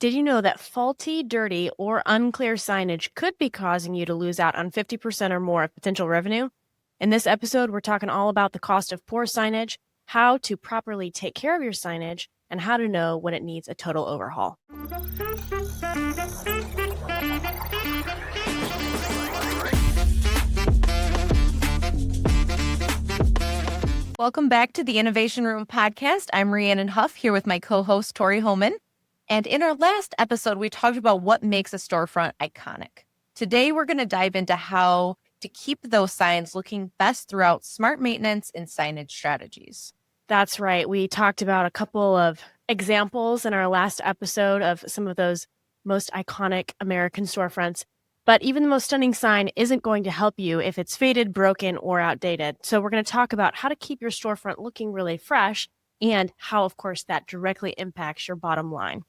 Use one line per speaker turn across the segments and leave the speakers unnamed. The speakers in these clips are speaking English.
Did you know that faulty, dirty, or unclear signage could be causing you to lose out on 50% or more of potential revenue? In this episode, we're talking all about the cost of poor signage, how to properly take care of your signage, and how to know when it needs a total overhaul.
Welcome back to the Innovation Room podcast. I'm Rhianon Huff here with my co-host Tori Homann. And in our last episode, we talked about what makes a storefront iconic. Today, we're going to dive into how to keep those signs looking best throughout smart maintenance and signage strategies.
That's right. We talked about a couple of examples in our last episode of some of those most iconic American storefronts. But even the most stunning sign isn't going to help you if it's faded, broken, or outdated. So we're going to talk about how to keep your storefront looking really fresh and how, of course, that directly impacts your bottom line.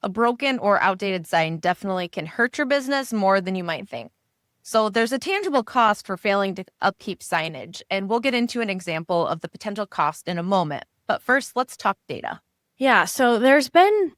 A broken or outdated sign definitely can hurt your business more than you might think. So there's a tangible cost for failing to upkeep signage, and we'll get into an example of the potential cost in a moment. But first, let's talk data.
Yeah, so there's been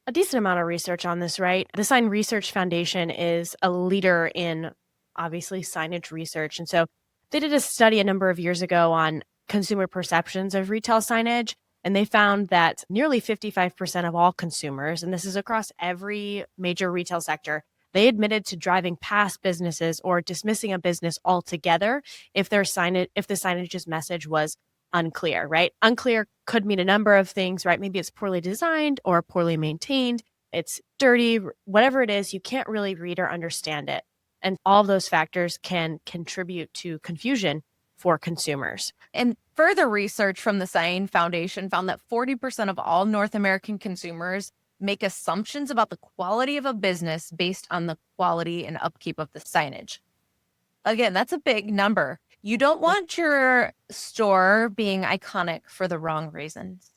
a decent amount of research on this, right? The Sign Research Foundation is a leader in, obviously, signage research. And so they did a study a number of years ago on consumer perceptions of retail signage. And they found that nearly 55% of all consumers, and this is across every major retail sector, they admitted to driving past businesses or dismissing a business altogether if the signage's message was unclear, right? Unclear could mean a number of things, right? Maybe it's poorly designed or poorly maintained. It's dirty, whatever it is, you can't really read or understand it. And all of those factors can contribute to confusion for consumers.
And further research from the Sign Foundation found that 40% of all North American consumers make assumptions about the quality of a business based on the quality and upkeep of the signage. Again, that's a big number. You don't want your store being iconic for the wrong reasons.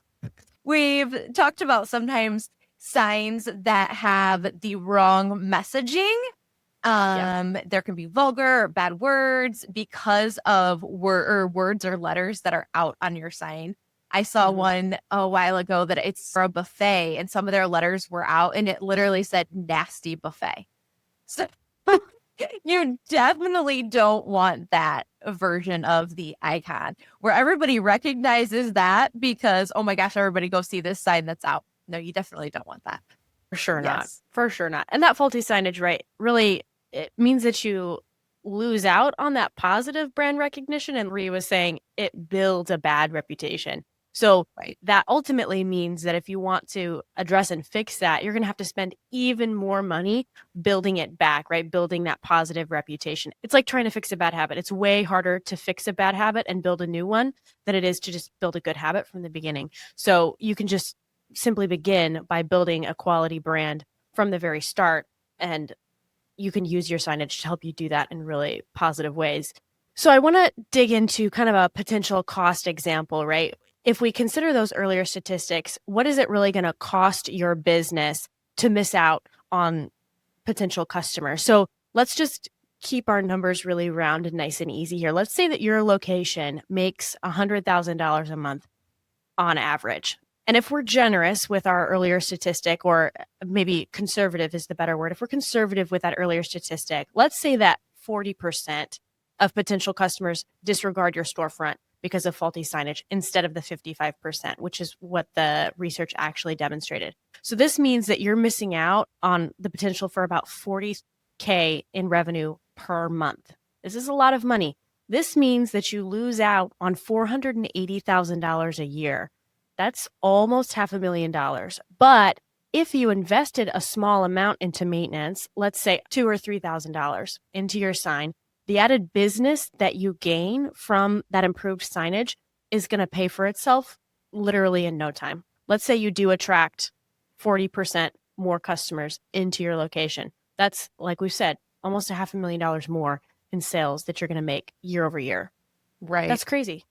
We've talked about sometimes signs that have the wrong messaging. There can be vulgar or bad words because of words or letters that are out on your sign. I saw one a while ago that it's for a buffet and some of their letters were out and it literally said nasty buffet. So you definitely don't want that version of the icon where everybody recognizes that because, oh my gosh, everybody go see this sign that's out. No, you definitely don't want that.
For sure not. For sure not. And that faulty signage, right, really, it means that you lose out on that positive brand recognition. And Rhea was saying it builds a bad reputation. So that ultimately means that if you want to address and fix that, you're going to have to spend even more money building it back, right? Building that positive reputation. It's like trying to fix a bad habit. It's way harder to fix a bad habit and build a new one than it is to just build a good habit from the beginning. So you can just simply begin by building a quality brand from the very start, and you can use your signage to help you do that in really positive ways. So I want to dig into kind of a potential cost example, right? If we consider those earlier statistics, what is it really going to cost your business to miss out on potential customers? So let's just keep our numbers really round and nice and easy here. Let's say that your location makes $100,000 a month on average. And if we're generous with our earlier statistic, or maybe conservative is the better word, if we're conservative with that earlier statistic, let's say that 40% of potential customers disregard your storefront because of faulty signage instead of the 55%, which is what the research actually demonstrated. So this means that you're missing out on the potential for about $40K in revenue per month. This is a lot of money. This means that you lose out on $480,000 a year. That's almost $500,000. But if you invested a small amount into maintenance, let's say $2,000 or $3,000 into your sign, the added business that you gain from that improved signage is going to pay for itself literally in no time. Let's say you do attract 40% more customers into your location. That's, like we've said, almost $500,000 more in sales that you're going to make year over year.
Right.
That's crazy.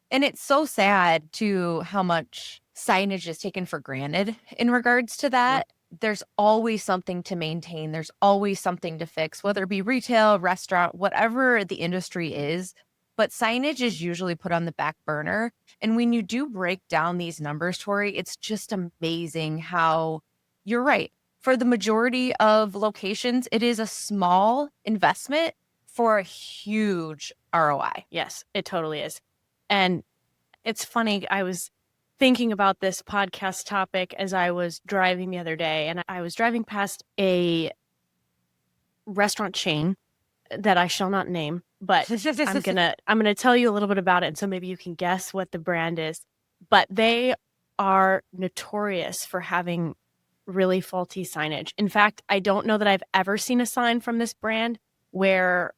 And it's so sad to how much signage is taken for granted in regards to that. There's always something to maintain. There's always something to fix, whether it be retail, restaurant, whatever the industry is. but signage is usually put on the back burner. And when you do break down these numbers, Tori, it's just amazing how you're right. For the majority of locations, it is a small investment for a huge ROI.
Yes, it totally is. And it's funny, I was thinking about this podcast topic as I was driving the other day, and I was driving past a restaurant chain that I shall not name, but I'm gonna tell you a little bit about it, and so maybe you can guess what the brand is. But they are notorious for having really faulty signage. In fact, I don't know that I've ever seen a sign from this brand where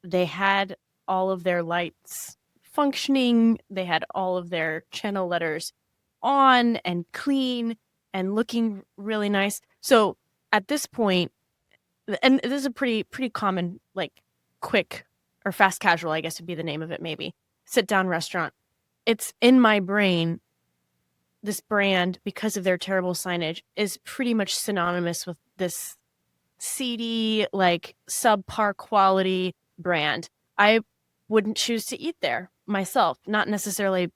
they had all of their lights functioning, they had all of their channel letters on and clean and looking really nice. So at this point, and this is a pretty common, like, quick or fast casual, I guess would be the name of it, maybe sit down restaurant. It's in my brain, this brand, because of their terrible signage, is pretty much synonymous with this seedy, like, subpar quality brand. I wouldn't choose to eat there myself, not necessarily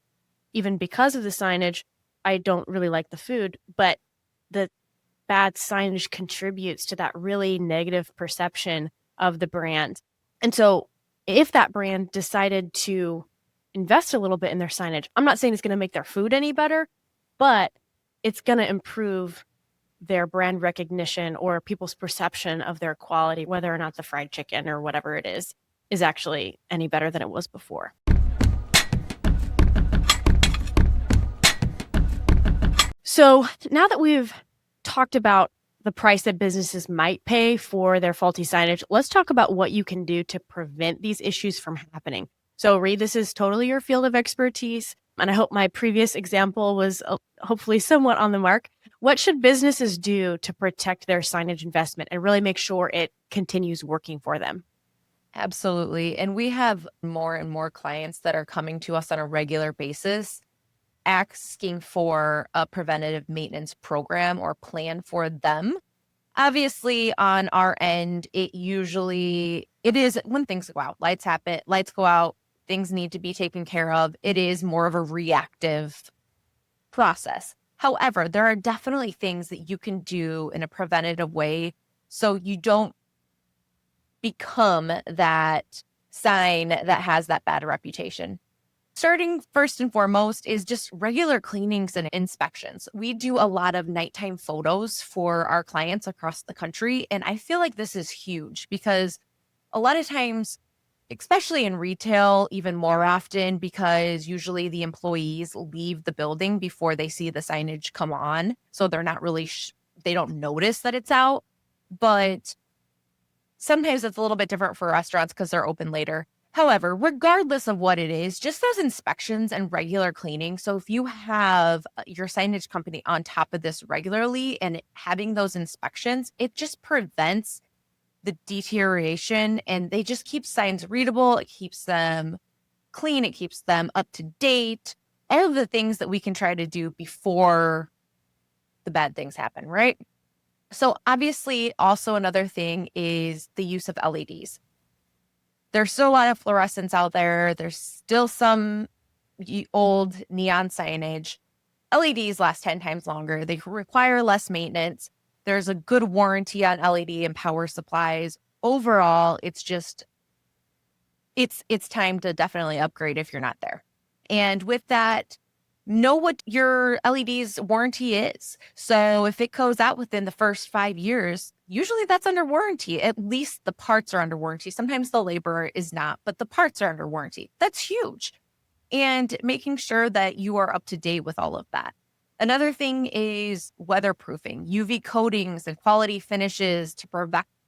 even because of the signage. I don't really like the food, but the bad signage contributes to that really negative perception of the brand. And so if that brand decided to invest a little bit in their signage, I'm not saying it's going to make their food any better, but it's going to improve their brand recognition or people's perception of their quality, whether or not the fried chicken or whatever it is actually any better than it was before. So now that we've talked about the price that businesses might pay for their faulty signage, let's talk about what you can do to prevent these issues from happening. So, Rhi, this is totally your field of expertise, and I hope my previous example was hopefully somewhat on the mark. What should businesses do to protect their signage investment and really make sure it continues working for them?
Absolutely. And we have more and more clients that are coming to us on a regular basis asking for a preventative maintenance program or plan for them. Obviously, on our end, it is when things go out, lights go out, things need to be taken care of. It is more of a reactive process. However, there are definitely things that you can do in a preventative way so you don't become that sign that has that bad reputation. Starting first and foremost is just regular cleanings and inspections. We do a lot of nighttime photos for our clients across the country. And I feel like this is huge because a lot of times, especially in retail, even more often, because usually the employees leave the building before they see the signage come on. So they're not really, they don't notice that it's out. But sometimes it's a little bit different for restaurants because they're open later. However, regardless of what it is, just those inspections and regular cleaning. So if you have your signage company on top of this regularly and having those inspections, it just prevents the deterioration and they just keep signs readable. It keeps them clean. It keeps them up to date. All of the things that we can try to do before the bad things happen, right? So obviously, also another thing is the use of LEDs. There's still a lot of fluorescents out there. There's still some old neon signage. LEDs last 10 times longer. They require less maintenance. There's a good warranty on LED and power supplies. Overall, it's time to definitely upgrade if you're not there. And with that, know what your LED's warranty is. So if it goes out within the first 5 years, usually that's under warranty. At least the parts are under warranty. Sometimes the labor is not, but the parts are under warranty. That's huge. And making sure that you are up to date with all of that. Another thing is weatherproofing, UV coatings and quality finishes to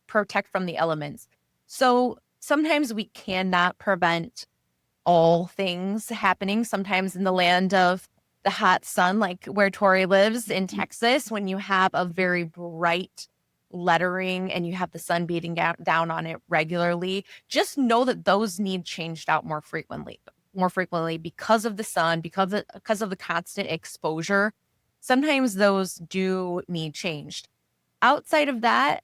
protect from the elements. So sometimes we cannot prevent all things happening. Sometimes in the land of the hot sun, like where Tori lives in Texas, when you have a very bright lettering and you have the sun beating down on it regularly, just know that those need changed out more frequently because of the sun, because of the constant exposure. Sometimes those do need changed. Outside of that,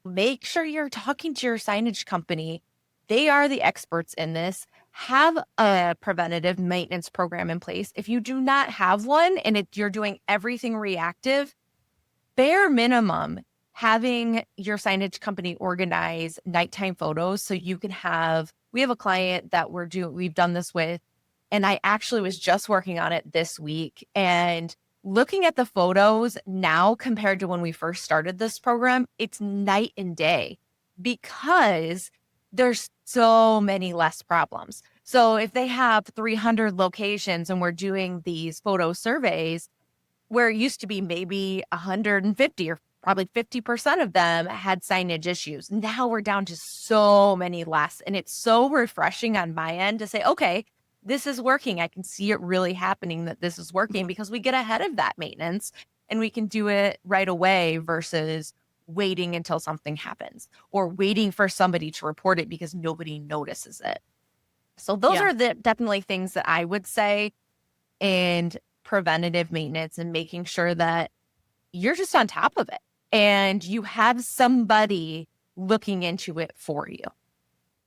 make sure you're talking to your signage company. They are the experts in this. have a preventative maintenance program in place. If you do not have one and you're doing everything reactive, bare minimum, having your signage company organize nighttime photos so you can we have a client that we've done this with, and I actually was just working on it this week, and looking at the photos now compared to when we first started this program, it's night and day because there's so many less problems. So if they have 300 locations and we're doing these photo surveys, where it used to be maybe 150 or probably 50% of them had signage issues. Now we're down to so many less. And it's so refreshing on my end to say, okay, this is working. I can see it really happening that this is working because we get ahead of that maintenance and we can do it right away versus waiting until something happens or waiting for somebody to report it because nobody notices it. So those are definitely things that I would say. And preventative maintenance and making sure that you're just on top of it and you have somebody looking into it for you.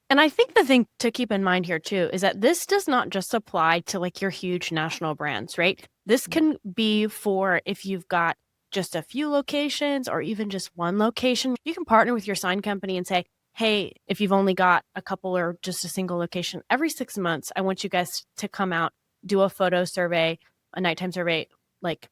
And I think the thing to keep in mind here too is that this does not just apply to like your huge national brands, right? This can be for if you've got just a few locations or even just one location. You can partner with your sign company and say, hey, if you've only got a couple or just a single location, every 6 months, I want you guys to come out, do a photo survey, a nighttime survey, like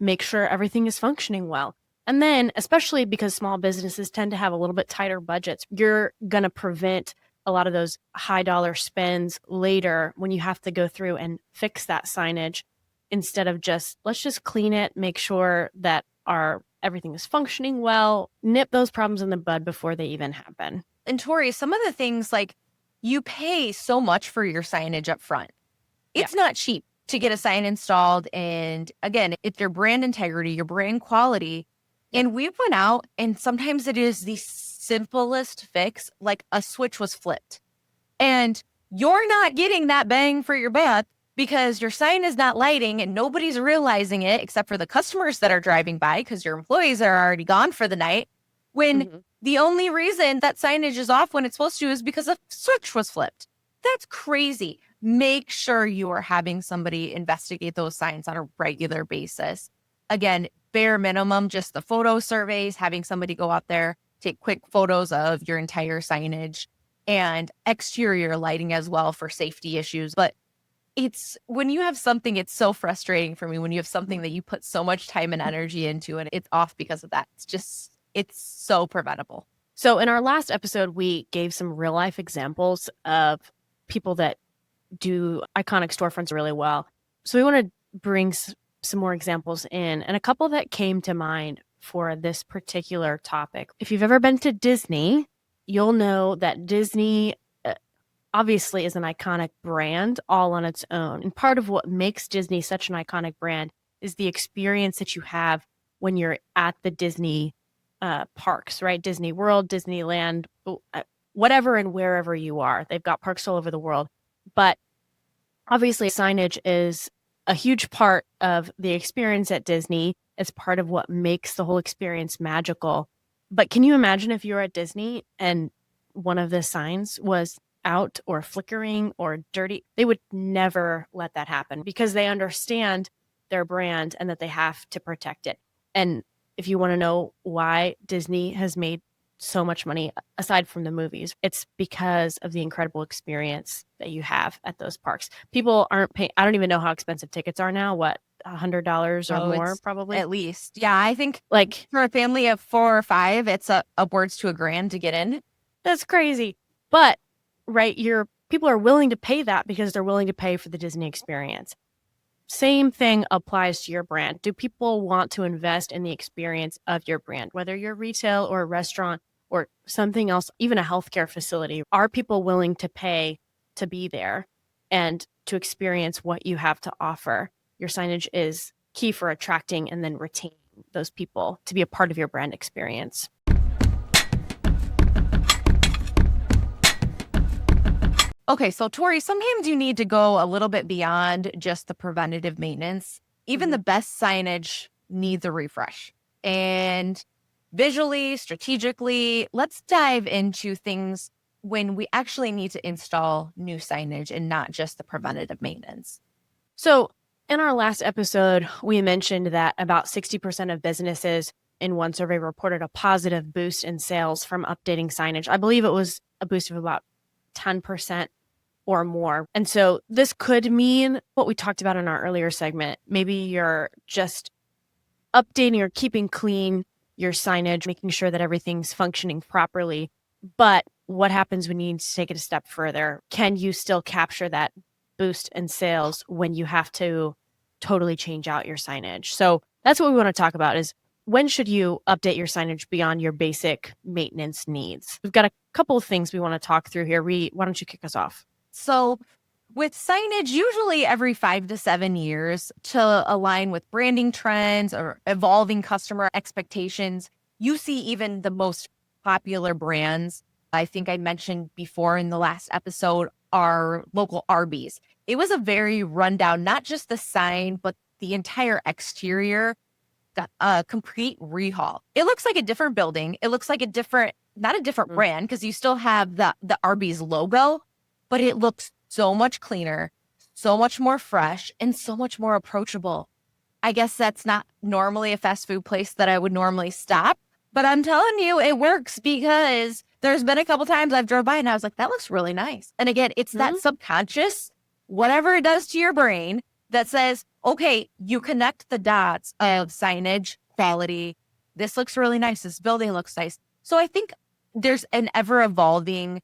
make sure everything is functioning well. And then, especially because small businesses tend to have a little bit tighter budgets, you're going to prevent a lot of those high dollar spends later when you have to go through and fix that signage instead of let's just clean it, make sure that everything is functioning well, nip those problems in the bud before they even happen.
And Tori, some of the things like you pay so much for your signage up front. It's not cheap to get a sign installed. And again, it's your brand integrity, your brand quality. And we went out and sometimes it is the simplest fix, like a switch was flipped. And you're not getting that bang for your buck because your sign is not lighting and nobody's realizing it except for the customers that are driving by because your employees are already gone for the night. When the only reason that signage is off when it's supposed to is because a switch was flipped. That's crazy. Make sure you are having somebody investigate those signs on a regular basis. Again, bare minimum, just the photo surveys, having somebody go out there, take quick photos of your entire signage and exterior lighting as well for safety issues. But it's when you have something, it's so frustrating for me when you have something that you put so much time and energy into and it's off because of that. It's so preventable.
So in our last episode, we gave some real life examples of people that do iconic storefronts really well. So we want to bring some more examples in, and a couple that came to mind for this particular topic. If you've ever been to Disney, you'll know that Disney obviously is an iconic brand all on its own. And part of what makes Disney such an iconic brand is the experience that you have when you're at the Disney parks, right? Disney World, Disneyland, whatever and wherever you are. They've got parks all over the world. But obviously, signage is a huge part of the experience at Disney. It's part of what makes the whole experience magical. But can you imagine if you were at Disney and one of the signs was out or flickering or dirty? They would never let that happen because they understand their brand and that they have to protect it. And if you want to know why Disney has made so much money aside from the movies, it's because of the incredible experience that you have at those parks. People aren't paying. I don't even know how expensive tickets are now. What, $100 or more, probably?
At least. Yeah, I think like for a family of 4 or 5, it's upwards to $1,000 to get in.
That's crazy. But right, people are willing to pay that because they're willing to pay for the Disney experience. Same thing applies to your brand. Do people want to invest in the experience of your brand, whether you're retail or a restaurant or something else, even a healthcare facility? Are people willing to pay to be there and to experience what you have to offer? Your signage is key for attracting and then retaining those people to be a part of your brand experience.
Okay, so Tori, sometimes you need to go a little bit beyond just the preventative maintenance. Even the best signage needs a refresh. And visually, strategically, let's dive into things when we actually need to install new signage and not just the preventative maintenance.
So in our last episode, we mentioned that about 60% of businesses in one survey reported a positive boost in sales from updating signage. I believe it was a boost of about 10% or more. And so this could mean what we talked about in our earlier segment. Maybe you're just updating or keeping clean your signage, making sure that everything's functioning properly. But what happens when you need to take it a step further? Can you still capture that boost in sales when you have to totally change out your signage? So that's what we want to talk about is when should you update your signage beyond your basic maintenance needs? We've got a couple of things we want to talk through here. Why don't you kick us off?
So with signage, usually every 5 to 7 years to align with branding trends or evolving customer expectations, you see even the most popular brands, I think I mentioned before in the last episode, are local Arby's. It was a very rundown, not just the sign, but the entire exterior got a complete rehaul. It looks like a different building. It looks like not a different brand because you still have the Arby's logo, but it looks so much cleaner, so much more fresh, and so much more approachable. I guess that's not normally a fast food place that I would normally stop, but I'm telling you, it works because there's been a couple times I've drove by and I was like, that looks really nice. And again, it's that subconscious, whatever it does to your brain that says, okay, you connect the dots of signage, quality. This looks really nice. This building looks nice. So I think there's an ever evolving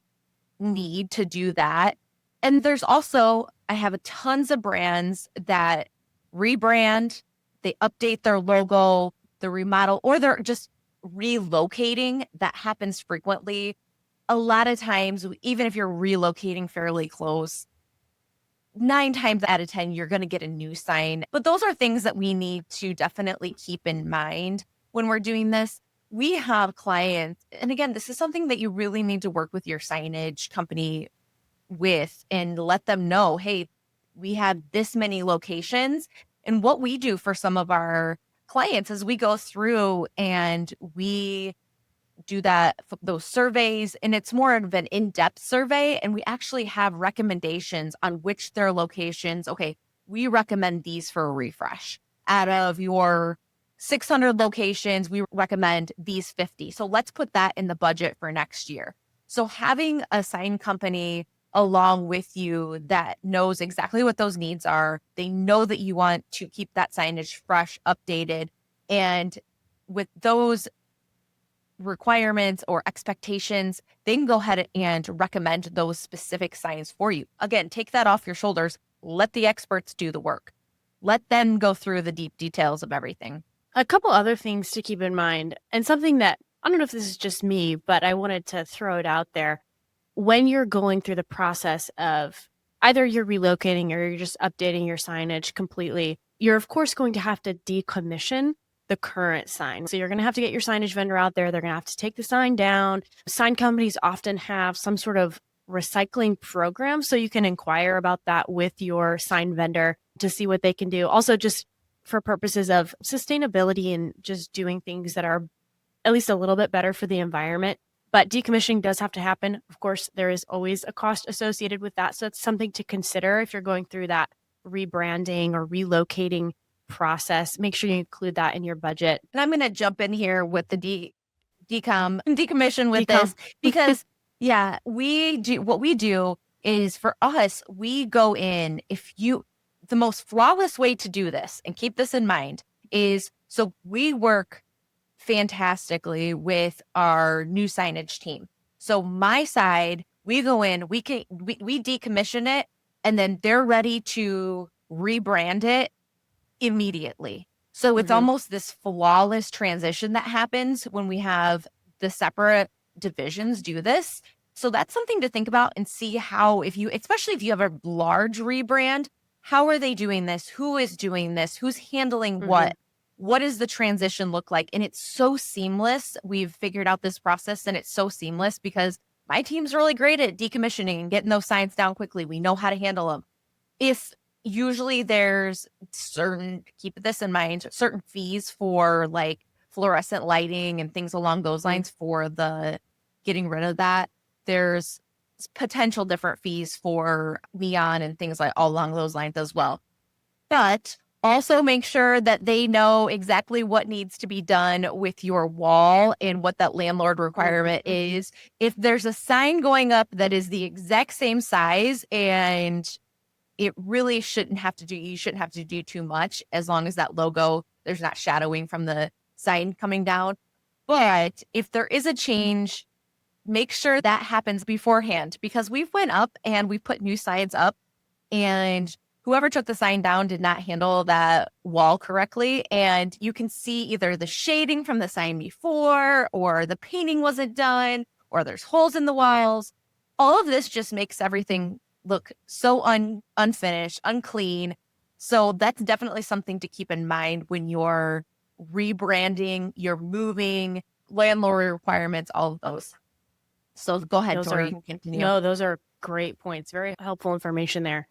need to do that. And there's also, I have tons of brands that rebrand, they update their logo, the remodel, or they're just relocating. That happens frequently. A lot of times, even if you're relocating fairly close, 9 times out of 10, you're going to get a new sign. But those are things that we need to definitely keep in mind when we're doing this. We have clients, and again, this is something that you really need to work with your signage company with and let them know, hey, we have this many locations. And what we do for some of our clients is we go through and we do those surveys, and it's more of an in-depth survey. And we actually have recommendations on which their locations. Okay, we recommend these for a refresh. Out of your 600 locations, we recommend these 50. So let's put that in the budget for next year. So having a sign company along with you that knows exactly what those needs are, they know that you want to keep that signage fresh, updated, and with those requirements or expectations, they can go ahead and recommend those specific signs for you. Again, take that off your shoulders. Let the experts do the work. Let them go through the deep details of everything.
A couple other things to keep in mind, and something that, I don't know if this is just me, but I wanted to throw it out there. When you're going through the process of either you're relocating or you're just updating your signage completely, you're of course going to have to decommission the current sign. So you're going to have to get your signage vendor out there. They're going to have to take the sign down. Sign companies often have some sort of recycling program, so you can inquire about that with your sign vendor to see what they can do. Also, just for purposes of sustainability and just doing things that are at least a little bit better for the environment. But decommissioning does have to happen. Of course, there is always a cost associated with that. So it's something to consider if you're going through that rebranding or relocating process. Make sure you include that in your budget.
And I'm going to jump in here with the decommission with this because yeah, what we do is for us, we go in, the most flawless way to do this, and keep this in mind, is so we work fantastically with our new signage team. So my side, we go in, we decommission it, and then they're ready to rebrand it immediately. So it's almost this flawless transition that happens when we have the separate divisions do this. So that's something to think about and see how, especially if you have a large rebrand, how are they doing this? Who is doing this? Who's handling what? What does the transition look like? And it's so seamless. We've figured out this process and it's so seamless because my team's really great at decommissioning and getting those signs down quickly. We know how to handle them. If usually there's keep this in mind, certain fees for like fluorescent lighting and things along those lines for the getting rid of that. There's potential different fees for neon and things like all along those lines as well. But also make sure that they know exactly what needs to be done with your wall and what that landlord requirement is. If there's a sign going up that is the exact same size and it really shouldn't have to do, you shouldn't have to do too much as long as that logo, there's not shadowing from the sign coming down. But if there is a change, make sure that happens beforehand, because we've went up and we put new signs up and whoever took the sign down did not handle that wall correctly. And you can see either the shading from the sign before, or the painting wasn't done, or there's holes in the walls. All of this just makes everything look so unfinished, unclean. So that's definitely something to keep in mind when you're rebranding, you're moving, landlord requirements, all of those. So go ahead, Tori, you can continue.
No, those are great points. Very helpful information there.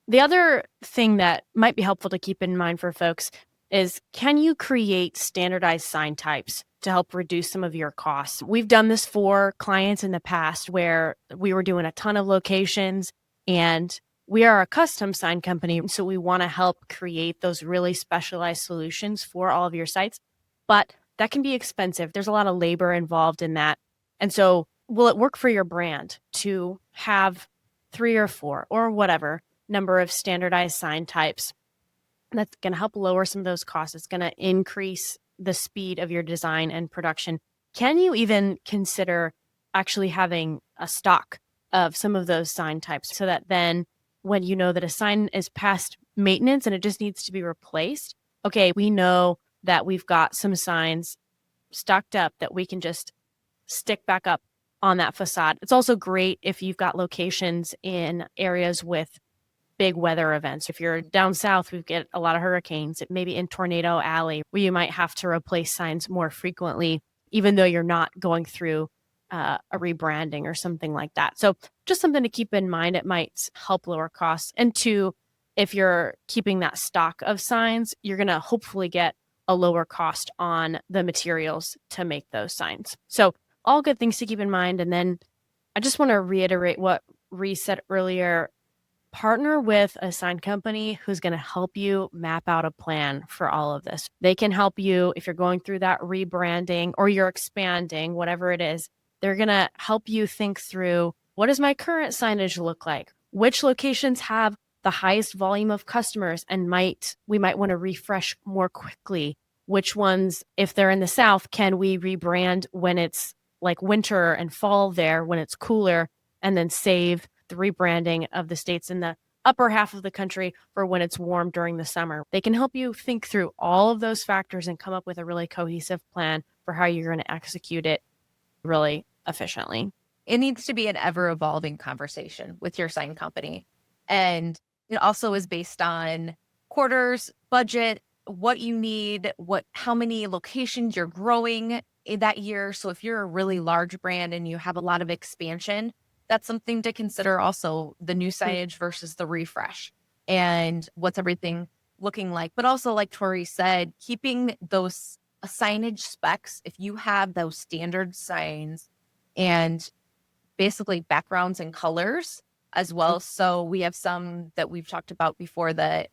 The other thing that might be helpful to keep in mind for folks is, can you create standardized sign types to help reduce some of your costs? We've done this for clients in the past where we were doing a ton of locations, and we are a custom sign company. So we want to help create those really specialized solutions for all of your sites. But that can be expensive. There's a lot of labor involved in that. And so will it work for your brand to have 3 or 4 or whatever number of standardized sign types? That's going to help lower some of those costs. It's going to increase the speed of your design and production. Can you even consider actually having a stock of some of those sign types, so that then when you know that a sign is past maintenance and it just needs to be replaced, okay, we know that we've got some signs stocked up that we can just stick back up on that facade. It's also great if you've got locations in areas with big weather events. If you're down south, we get a lot of hurricanes, maybe in Tornado Alley, where you might have to replace signs more frequently, even though you're not going through a rebranding or something like that. So just something to keep in mind. It might help lower costs. And 2, if you're keeping that stock of signs, you're going to hopefully get a lower cost on the materials to make those signs. So all good things to keep in mind. And then I just want to reiterate what Rhi said earlier. Partner with a sign company who's going to help you map out a plan for all of this. They can help you if you're going through that rebranding or you're expanding, whatever it is. They're going to help you think through, what does my current signage look like? Which locations have the highest volume of customers and we might want to refresh more quickly? Which ones, if they're in the South, can we rebrand when it's like winter and fall there, when it's cooler, and then save the rebranding of the states in the upper half of the country for when it's warm during the summer? They can help you think through all of those factors and come up with a really cohesive plan for how you're going to execute it really efficiently.
It needs to be an ever-evolving conversation with your sign company. And it also is based on quarters, budget, what you need, how many locations you're growing in that year. So if you're a really large brand and you have a lot of expansion, that's something to consider also, the new signage versus the refresh and what's everything looking like. But also, like Tori said, keeping those signage specs, if you have those standard signs and basically backgrounds and colors as well. So we have some that we've talked about before that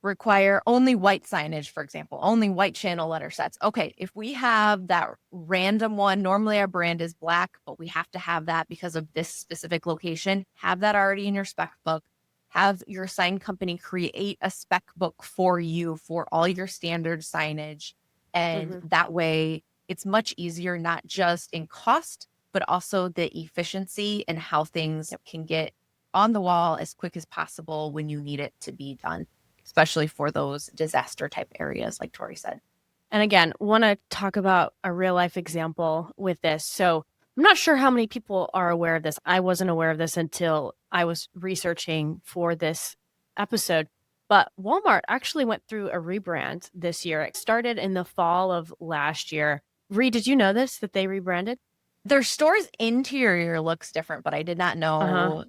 require only white signage, for example, only white channel letter sets. Okay, if we have that random one, normally our brand is black, but we have to have that because of this specific location, have that already in your spec book. Have your sign company create a spec book for you for all your standard signage. And that way it's much easier, not just in cost, but also the efficiency and how things can get on the wall as quick as possible when you need it to be done, especially for those disaster type areas, like Tori said.
And again, want to talk about a real life example with this. So I'm not sure how many people are aware of this. I wasn't aware of this until I was researching for this episode. But Walmart actually went through a rebrand this year. It started in the fall of last year. Rhi, did you know this, that they rebranded?
Their store's interior looks different, but I did not know.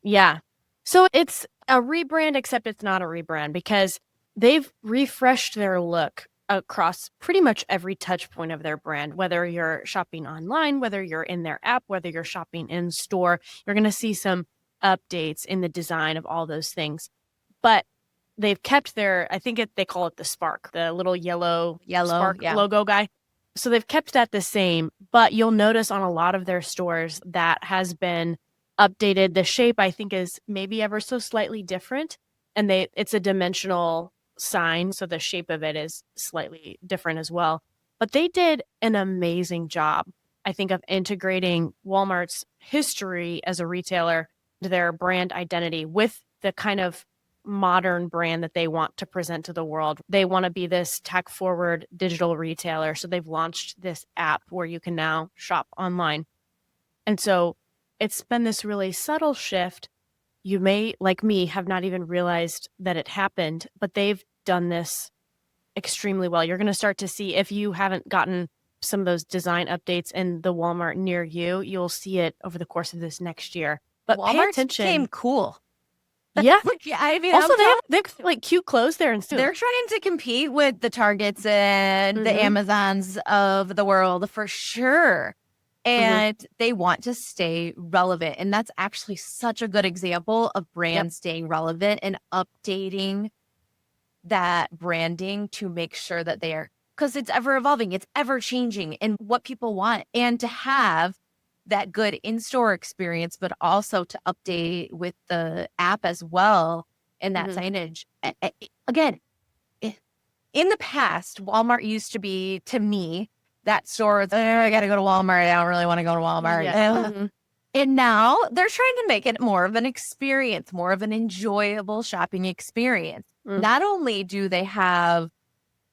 Yeah. So it's a rebrand, except it's not a rebrand because they've refreshed their look across pretty much every touch point of their brand, whether you're shopping online, whether you're in their app, whether you're shopping in store. You're going to see some updates in the design of all those things. But they've kept their, I think they call it the Spark, the little yellow Spark logo guy. So they've kept that the same, but you'll notice on a lot of their stores that has been updated. The shape, I think, is maybe ever so slightly different. And it's a dimensional sign, so the shape of it is slightly different as well. But they did an amazing job, I think, of integrating Walmart's history as a retailer to their brand identity with the kind of modern brand that they want to present to the world. They want to be this tech-forward digital retailer, so they've launched this app where you can now shop online. And so it's been this really subtle shift. You may, like me, have not even realized that it happened, but they've done this extremely well. You're going to start to see, if you haven't gotten some of those design updates in the Walmart near you, you'll see it over the course of this next year. But pay
Walmart
attention.
became cool.
Yeah.
I mean,
also, they have like cute clothes there and stuff.
They're trying to compete with the Targets and the Amazons of the world for sure. And they want to stay relevant. And that's actually such a good example of brands staying relevant and updating that branding to make sure that they are, because it's ever evolving, it's ever changing and what people want. And to have that good in-store experience, but also to update with the app as well and that signage. Again, in the past, Walmart used to be, to me, that store, I got to go to Walmart. I don't really want to go to Walmart. Yeah. And now they're trying to make it more of an experience, more of an enjoyable shopping experience. Not only do they have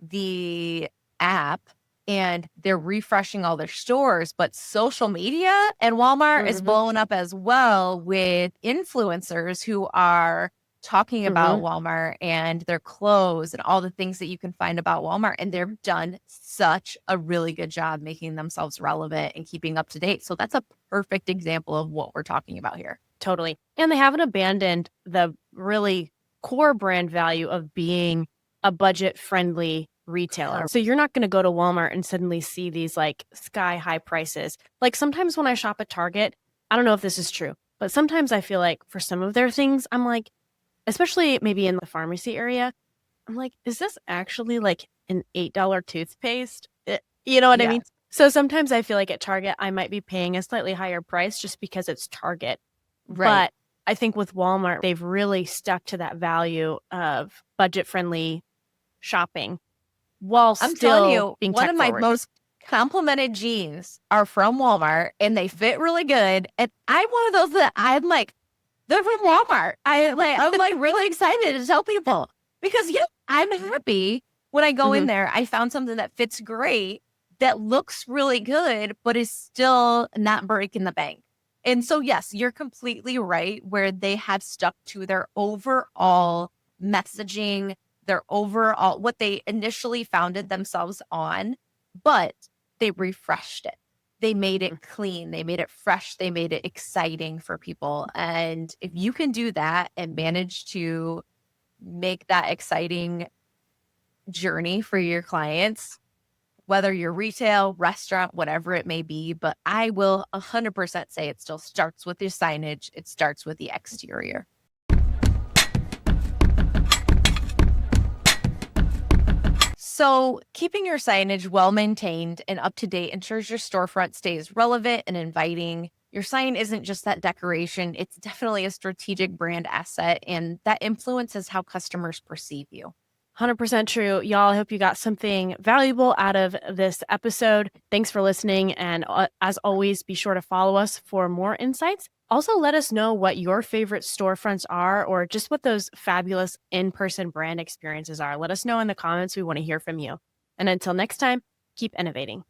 the app and they're refreshing all their stores, but social media and Walmart is blowing up as well with influencers who are talking about Walmart and their clothes and all the things that you can find about Walmart. And they've done such a really good job making themselves relevant and keeping up to date. So that's a perfect example of what we're talking about here.
Totally. And they haven't abandoned the really core brand value of being a budget-friendly retailer. So you're not going to go to Walmart and suddenly see these like sky-high prices. Like sometimes when I shop at Target, I don't know if this is true, but sometimes I feel like for some of their things, I'm like, especially maybe in the pharmacy area, I'm like, is this actually like an $8 toothpaste? You know what I mean? So sometimes I feel like at Target, I might be paying a slightly higher price just because it's Target. Right. But I think with Walmart, they've really stuck to that value of budget-friendly shopping while
I'm
still
telling you,
being
one of my
tech-forward.
most complimented jeans are from Walmart and they fit really good. And I'm one of those that I'm like, they're from Walmart. I'm like really excited to tell people because I'm happy when I go in there. I found something that fits great, that looks really good, but is still not breaking the bank. And so, yes, you're completely right where they have stuck to their overall messaging, their overall, what they initially founded themselves on, but they refreshed it. They made it clean. They made it fresh. They made it exciting for people. And if you can do that and manage to make that exciting journey for your clients, whether you're retail, restaurant, whatever it may be, but I will 100% say it still starts with your signage. It starts with the exterior. So keeping your signage well-maintained and up-to-date ensures your storefront stays relevant and inviting. Your sign isn't just that decoration. It's definitely a strategic brand asset, and that influences how customers perceive you.
100% true. Y'all, I hope you got something valuable out of this episode. Thanks for listening. And as always, be sure to follow us for more insights. Also, let us know what your favorite storefronts are or just what those fabulous in-person brand experiences are. Let us know in the comments. We want to hear from you. And until next time, keep innovating.